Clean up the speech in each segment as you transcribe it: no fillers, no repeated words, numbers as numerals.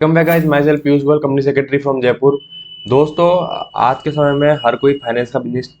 Come back guys, my self Piyush Goyal, company secretary from Jaipur. दोस्तों, आज के समय में हर कोई फाइनेंस का बिजनेस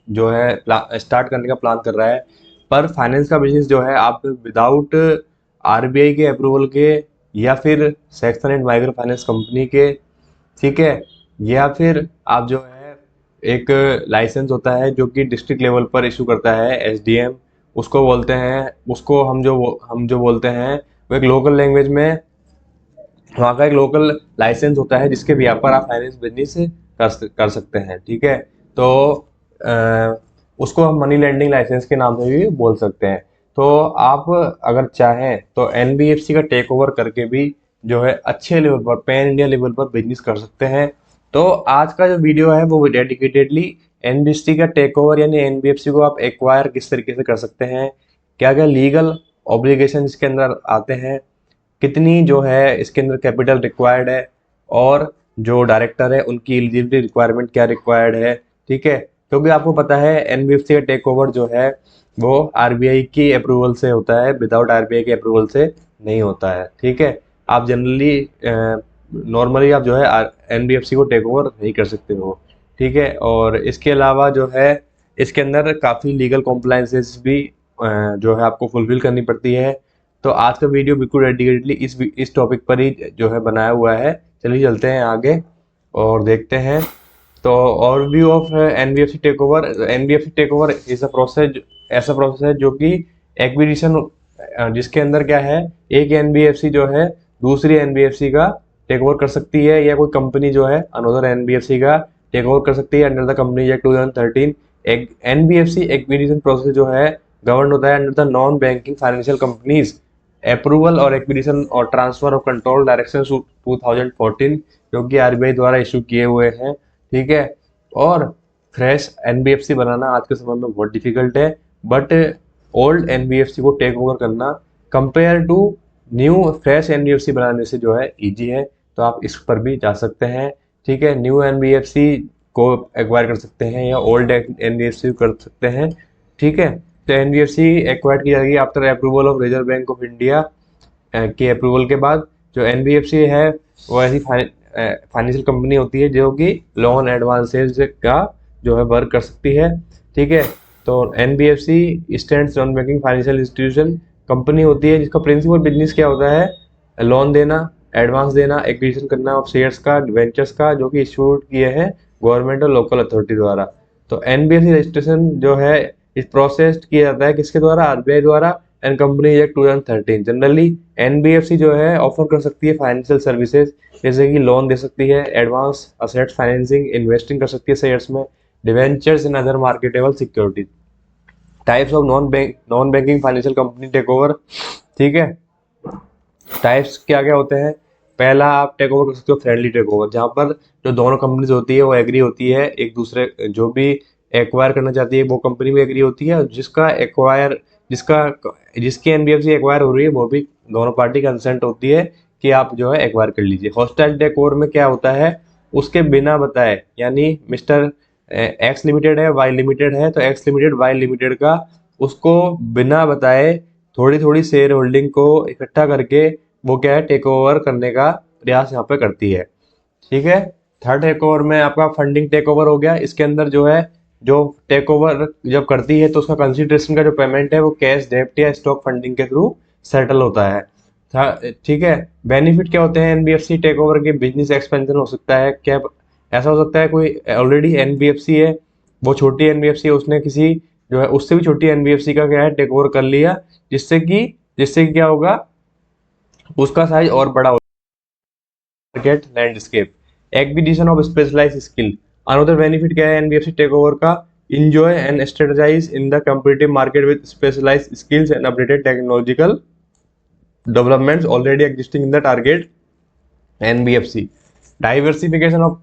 जो है स्टार्ट करने का प्लान कर रहा है। पर फाइनेंस का बिजनेस जो है आप विदाउट आरबीआई के अप्रूवल के या फिर section and micro finance company के, ठीक है, या फिर आप जो है एक लाइसेंस होता है जो कि डिस्ट्रिक्ट लेवल पर इशू करता है एसडीएम, उसको बोलते हैं। उसको हम जो बोलते हैं वो एक लोकल लैंग्वेज में वहाँ का एक लोकल लाइसेंस होता है जिसके बिहार पर आप फाइनेंस बिजनेस कर सकते हैं। ठीक है, तो उसको हम मनी लेंडिंग लाइसेंस के नाम से भी बोल सकते हैं। तो आप अगर चाहें तो एनबीएफसी का टेक ओवर करके भी जो है अच्छे लेवल पर, पैन इंडिया लेवल पर बिजनेस कर सकते हैं। तो आज का जो वीडियो है वो डेडिकेटेडली एनबीएफसी का टेक ओवर यानी एनबीएफसी को आप एक्वायर किस तरीके से कर सकते हैं, क्या क्या लीगल ऑब्लिगेशन इसके अंदर आते हैं, कितनी जो है इसके अंदर कैपिटल रिक्वायर्ड है, और जो डायरेक्टर है उनकी एलिजिबिलिटी रिक्वायरमेंट क्या रिक्वायर्ड है। ठीक है, क्योंकि आपको पता है एनबीएफसी का टेक ओवर जो है वो आरबीआई की अप्रूवल से होता है, विदाउट आरबीआई के अप्रूवल से नहीं होता है। ठीक है, आप जनरली नॉर्मली आप जो है एनबीएफसी को टेक ओवर नहीं कर सकते हो। ठीक है, और इसके अलावा जो है इसके अंदर काफ़ी लीगल कॉम्प्लाइंसेस भी जो है आपको फुलफिल करनी पड़ती है। तो आज का वीडियो बिल्कुल डेडिकेटली इस टॉपिक पर ही जो है बनाया हुआ है। चलिए चलते हैं आगे और देखते हैं। तो overview of NBFC take over. NBFC take over is a process, ऐसा प्रोसेस है जो कि एक्विजिशन, जिसके अंदर क्या है, एक एनबीएफसी जो है दूसरी एनबीएफसी का टेक ओवर कर सकती है, या कोई कंपनी जो है अनदर एनबीएफसी का टेक ओवर कर सकती है अंडर द कंपनी एक्ट 2013। एक एनबीएफसी एक्विजिशन प्रोसेस जो है गवर्न होता है under the non banking financial companies approval और एक्विजिशन और ट्रांसफर ऑफ कंट्रोल डायरेक्शन 2014, जो कि आरबीआई द्वारा इशू किए हुए हैं। ठीक है, और फ्रेश एनबीएफसी बनाना आज के समय में बहुत डिफिकल्ट है, बट ओल्ड एनबीएफसी को टेक ओवर करना compare to new fresh NBFC बनाने से जो है इजी है। तो आप इस पर भी जा सकते हैं। ठीक है, न्यू एनबीएफसी को एक्वायर कर सकते हैं या ओल्ड एनबीएफसी कर सकते हैं। ठीक है, तो एनबीएफसी एक्वायर की जाएगी after approval of reserve bank of India के अप्रूवल के बाद। जो एनबीएफसी है वो ऐसी फाइनेंशियल कंपनी होती है जो कि लोन एडवांसेज का जो है वर्क कर सकती है। ठीक है, तो NBFC stands non banking financial institution company होती है जिसका प्रिंसिपल बिजनेस क्या होता है, लोन देना, एडवांस देना, एक्विजिशन करना ऑफ शेयर्स का, डिवेंचर्स का, जो कि इशूड किए हैं गवर्नमेंट और लोकल अथॉरिटी द्वारा। तो एनबीएफसी रजिस्ट्रेशन जो है इस प्रोसेस किया जाता है किसके द्वारा, आरबीआई द्वारा and company act 2013। Generally NBFC जो है ऑफर कर सकती है फाइनेंशियल सर्विसेज, जैसे कि लोन दे सकती है, एडवांस असेट फाइनेंसिंग, इन्वेस्टिंग कर सकती है शेयर्स में, debentures in other marketable securities. Types of non banking financial company take over. ठीक है, टाइप्स क्या क्या होते हैं। पहला आप टेक ओवर कर सकते हो फ्रेंडली टेक ओवर, जहाँ पर जो दोनों कंपनीज होती है वो एग्री होती है, एक दूसरे जो भी एक्वायर करना चाहती है वो कंपनी भी एग्री होती है, और जिसका जिसकी एनबीएफसी एक्वायर हो रही है वो भी दोनों पार्टी कंसेंट होती है कि आप जो है एक्वायर कर लीजिए। हॉस्टाइल टेक ओवर में क्या होता है, उसके बिना बताए, यानी मिस्टर एक्स लिमिटेड है, वाई लिमिटेड है, तो एक्स लिमिटेड वाई लिमिटेड का उसको बिना बताए थोड़ी थोड़ी शेयर होल्डिंग को इकट्ठा करके वो क्या है टेक ओवर करने का प्रयास यहाँ पे करती है। ठीक है, थर्ड टेक ओवर में आपका फंडिंग टेक ओवर हो गया। इसके अंदर जो है जो टेक ओवर जब करती है तो उसका कंसिडरेशन का जो पेमेंट है वो कैश, डेब्ट या स्टॉक फंडिंग के थ्रू सेटल होता है। ठीक है, बेनिफिट क्या होते हैं एनबीएफसी टेक ओवर के, बिजनेस एक्सपेंशन हो सकता है। क्या ऐसा हो सकता है कोई ऑलरेडी एनबीएफसी है, वो छोटी एनबीएफसी है, उसने किसी जो है उससे भी छोटी एनबीएफसी का क्या है टेक ओवर कर लिया, जिससे कि क्या होगा, उसका साइज और बड़ा हो, market landscape, acquisition of specialised skill. Another benefit क्या है एनबीएफसी टेक ओवर का, enjoy and strategize in the competitive market with specialized skills and updated technological developments already existing in the target NBFC. Diversification of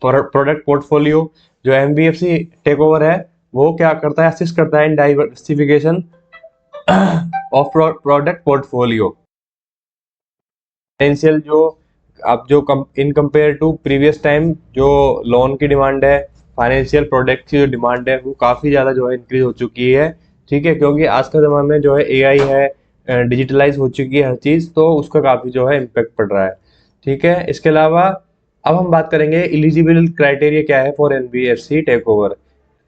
product portfolio. जो NBFC take over है वो क्या करता है, assist करता है in diversification of product portfolio. Financial जो अब जो in compare to previous time जो लोन की डिमांड है, फाइनेंशियल प्रोडक्ट की जो डिमांड है वो काफ़ी ज़्यादा जो है इंक्रीज हो चुकी है। ठीक है, क्योंकि आज का ज़माना में जो है एआई है, डिजिटलाइज हो चुकी है हर चीज़, तो उसका काफ़ी जो है इम्पेक्ट पड़ रहा है। ठीक है। इसके अलावा अब हम बात करेंगे एलिजिबल क्राइटेरिया क्या है फॉर एनबीएफसी टेक ओवर,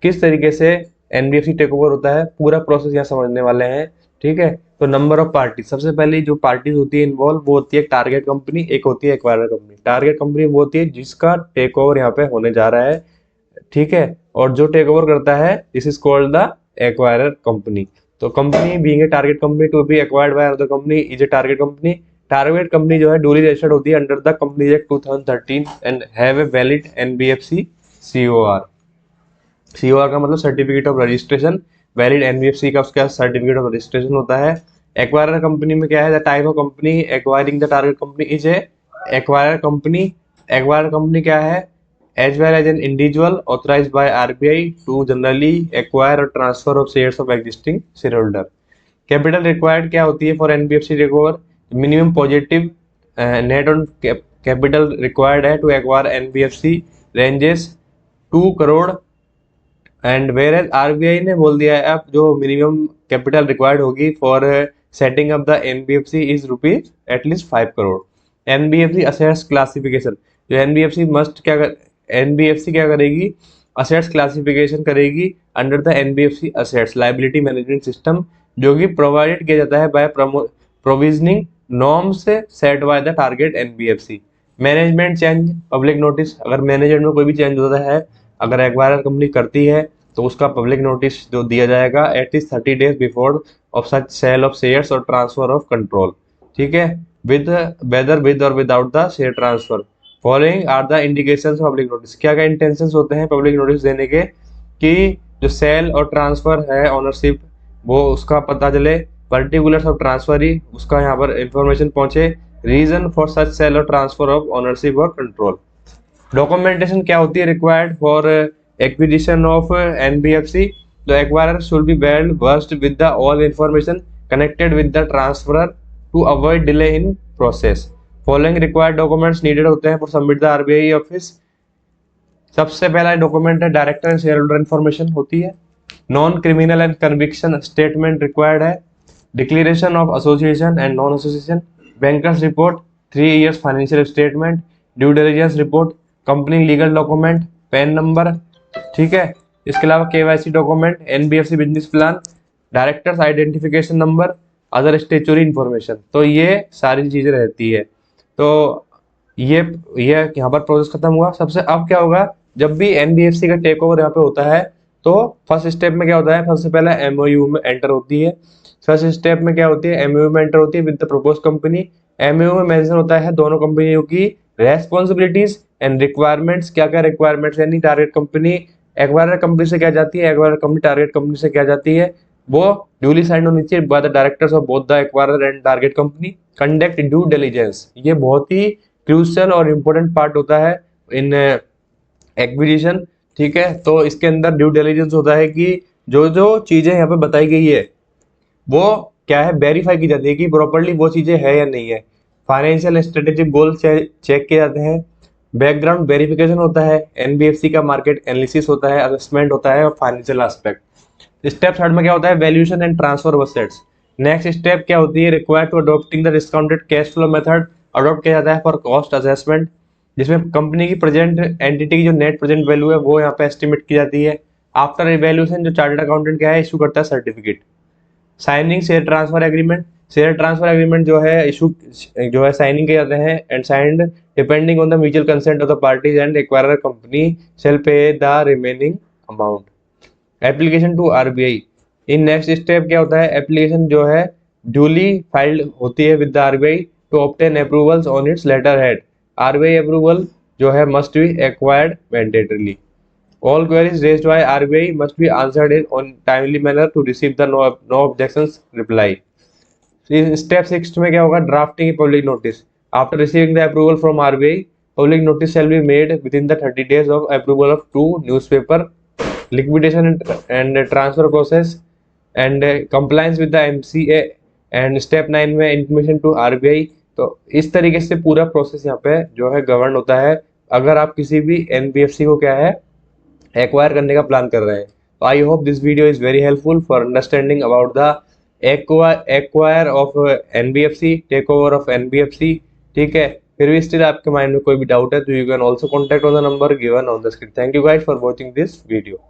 किस तरीके से एनबीएफसी टेक ओवर होता है, पूरा प्रोसेस यहाँ समझने वाले हैं। ठीक है, तो नंबर ऑफ पार्टी, सबसे पहले जो पार्टीज होती है इन्वॉल्व, वो होती है टारगेट कंपनी, एक होती है एक्वायरर कंपनी। टारगेट कंपनी वो होती है जिसका टेक ओवर यहाँ पे होने जा रहा है। ठीक है, और जो टेक ओवर करता है this is called the acquirer company. तो company being a target company to be acquired by other company is a target company. Target company जो है ड्यूली रजिस्टर्ड होती है under the Companies Act 2013 and have a valid NBFC COR. COR का मतलब certificate of registration, valid NBFC का उसका certificate of registration होता है। एक्वायरर कंपनी में क्या है, the type of company acquiring the target company is A acquirer company. Acquirer company क्या है, as well as an individual authorized by RBI to generally acquire or transfer of shares of existing shareholder। Capital required क्या होती है for NBFC takeover, minimum positive net on capital required है to acquire NBFC ranges 2 crore and where as RBI ने बोल दिया है अब जो मिनिमम कैपिटल रिक्वायर्ड होगी for setting up the NBFC is rupees at least 5 crore. NBFC assets classification, जो NBFC must क्या कर, एनबीएफसी क्या करेगी, असेट्स क्लासिफिकेशन करेगी under the NBFC assets liability management system, जो कि प्रोवाइडेड किया जाता है by provisioning norms set by the target NBFC. Management change, public notice, अगर मैनेजमेंट में कोई भी चेंज होता है, अगर एक्वायरर कंपनी करती है तो उसका पब्लिक नोटिस जो दिया जाएगा at least 30 days before of such sale of shares और ट्रांसफर ऑफ कंट्रोल। ठीक है, विद वेदर विद और without the share transfer. Following are the indications of public notice, क्या क्या इंटेंशंस होते हैं पब्लिक नोटिस देने के, कि जो सेल और ट्रांसफर है ऑनरशिप वो उसका पता चले, पर्टिकुलर्स ऑफ ट्रांसफर ही उसका यहाँ पर इंफॉर्मेशन पहुंचे, रीजन फॉर सच सेल और ट्रांसफर ऑफ ऑनरशिप और कंट्रोल। डॉक्यूमेंटेशन क्या होती है required for acquisition of NBFC, the acquirer should be well versed with the all information connected with the transfer to avoid delay in process. Following required documents needed होते हैं for submit the RBI office. सबसे पहला document है director and share holder information होती है। Non criminal and conviction statement required है। Declaration of association and non association, bankers report, 3 years financial statement, due diligence report, company legal document, pan number. ठीक है, इसके अलावा KYC document, NBFC business plan, directors identification number, other statutory information. तो ये सारी चीजें रहती है। तो ये यहाँ पर प्रोसेस खत्म हुआ। सबसे अब क्या होगा, जब भी एनबीएफसी का टेक ओवर यहाँ पे होता है तो फर्स्ट स्टेप में क्या होता है, सबसे पहले एमओयू में एंटर होती है। फर्स्ट स्टेप में क्या होती है, एमओयू में एंटर होती है with the propose company. MOU में मेंशन होता है दोनों कंपनियों की रेस्पॉन्सिबिलिटीज एंड रिक्वायरमेंट्स, क्या क्या रिक्वायरमेंट्स, यानी टारगेट कंपनी एक्वायरर कंपनी से क्या जाती है, एक्वायरर कंपनी टारगेट कंपनी से क्या जाती है, वो ड्यूली साइंड होनी चाहिए by the directors of both the acquirer and target company. Conduct due diligence, ये बहुत ही क्रूशियल और इम्पोर्टेंट पार्ट होता है इन एक्विजिशन। ठीक है, तो इसके अंदर ड्यू डिलिजेंस होता है कि जो जो चीजें यहाँ पे बताई गई है वो क्या है, वेरीफाई की जाती है कि प्रॉपरली वो चीजें है या नहीं है। फाइनेंशियल स्ट्रेटेजिक गोल चेक किए जाते हैं। बैकग्राउंड वेरिफिकेशन होता है, एनबीएफसी का मार्केट एनालिसिस होता है, असेसमेंट होता है और फाइनेंशियल एस्पेक्ट। स्टेप थर्ड में क्या होता है, valuation and transfer of assets. Next step क्या होती है, required to adopting the discounted cash flow method, adopt किया जाता है फॉर कॉस्ट असेसमेंट, जिसमें कंपनी की प्रेजेंट एंटिटी की जो नेट प्रेजेंट वैल्यू है वो यहाँ पे एस्टिमेट की जाती है। आफ्टर इवैल्यूएशन जो चार्टर्ड अकाउंटेंट क्या है इशू करता है certificate. Signing share transfer agreement, share transfer agreement जो है इशू जो है साइनिंग किए जाते हैं and signed depending on the mutual consent of the parties and acquirer company shall pay the remaining amount. Application to RBI, in next step क्या होता है, एप्लीकेशन जो है ड्यूली फाइल्ड होती है with the RBI to obtain approvals on its letter head. RBI approval जो है must be acquired mandatorily. All queries raised by RBI must be answered in on timely manner to receive the no objections reply। Step 6 में क्या होगा, drafting public notice. After receiving the approval from RBI, public notice shall be made with in the 30 days of approval of 2 newspaper, liquidation and transfer process and compliance with the MCA. And step 9 में information to RBI. तो इस तरीके से पूरा process यहाँ पे जो है गवर्न होता है अगर आप किसी भी एनबीएफसी को क्या है एक्वायर करने का प्लान कर रहे हैं। तो I hope this video is very helpful for understanding about the acquire of NBFC, take over of NBFC. ठीक है, फिर भी स्टिल आपके माइंड में कोई भी डाउट है तो you can also contact on the number given on the screen. Thank you guys for watching this video.